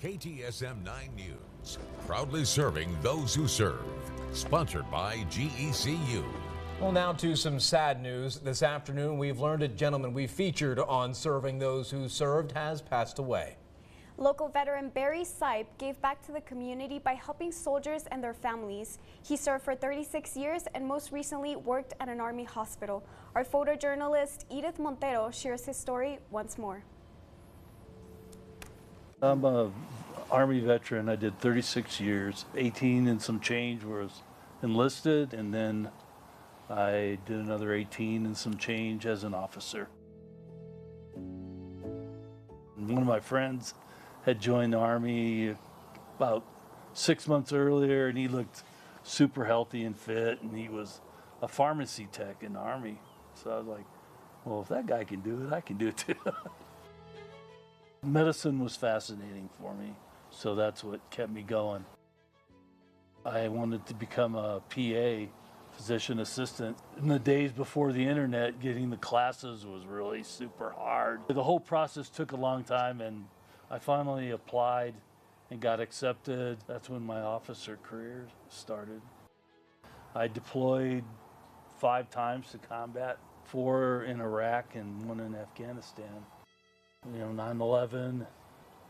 KTSM 9 News, proudly serving those who serve. Sponsored by GECU. Well, now to some sad news. This afternoon, we've learned a gentleman we featured on Serving Those Who Served has passed away. Local veteran Seip gave back to the community by helping soldiers and their families. He served for 36 years and most recently worked at an Army hospital. Our photojournalist Edith Montero shares his story once more. I'm a Army veteran. I did 36 years, 18 and some change was enlisted, and then I did another 18 and some change as an officer. One of my friends had joined the Army about 6 months earlier, and he looked super healthy and fit, and he was a pharmacy tech in the Army. So I was like, well, if that guy can do it, I can do it too. Medicine was fascinating for me, so that's what kept me going. I wanted to become a PA, physician assistant. In the days before the internet, getting the classes was really super hard. The whole process took a long time, and I finally applied and got accepted. That's when my officer career started. I deployed 5 times to combat, 4 in Iraq and 1 in Afghanistan. You know, 9/11,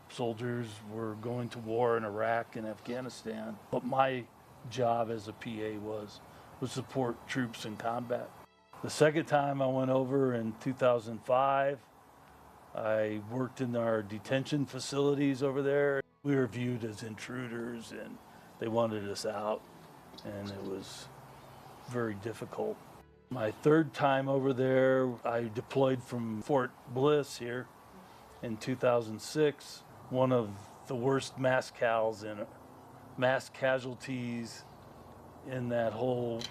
soldiers were going to war in Iraq and Afghanistan. But my job as a PA was support troops in combat. The second time I went over in 2005, I worked in our detention facilities over there. We were viewed as intruders and they wanted us out, and it was very difficult. My third time over there, I deployed from Fort Bliss here in 2006. One of the worst mass casualties in that whole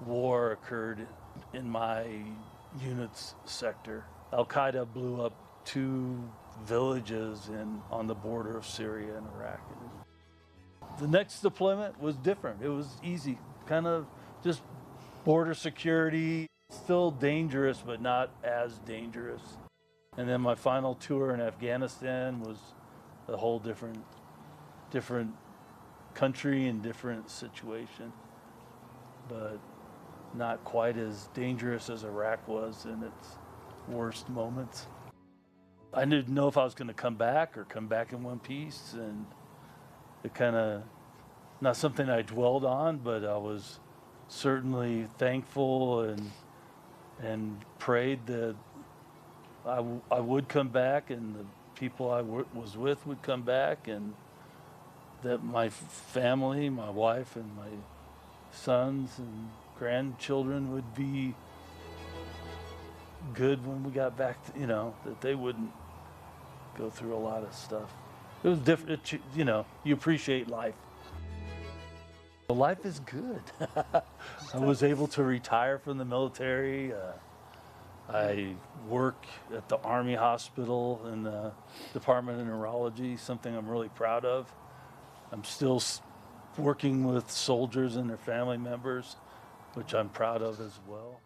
war occurred in my unit's sector. Al-Qaeda blew up 2 villages on the border of Syria and Iraq. The next deployment was different. It was easy, kind of just border security. Still dangerous, but not as dangerous. And then my final tour in Afghanistan was a whole different country and different situation, but not quite as dangerous as Iraq was in its worst moments. I didn't know if I was going to come back or come back in one piece, and it kind of, not something I dwelled on, but I was certainly thankful and prayed that I would come back, and the people I was with would come back, and that my family, my wife and my sons and grandchildren would be good when we got back to, that they wouldn't go through a lot of stuff. It was different, you appreciate life. Life is good. I was able to retire from the military. I work at the Army hospital in the Department of Neurology, something I'm really proud of. I'm still working with soldiers and their family members, which I'm proud of as well.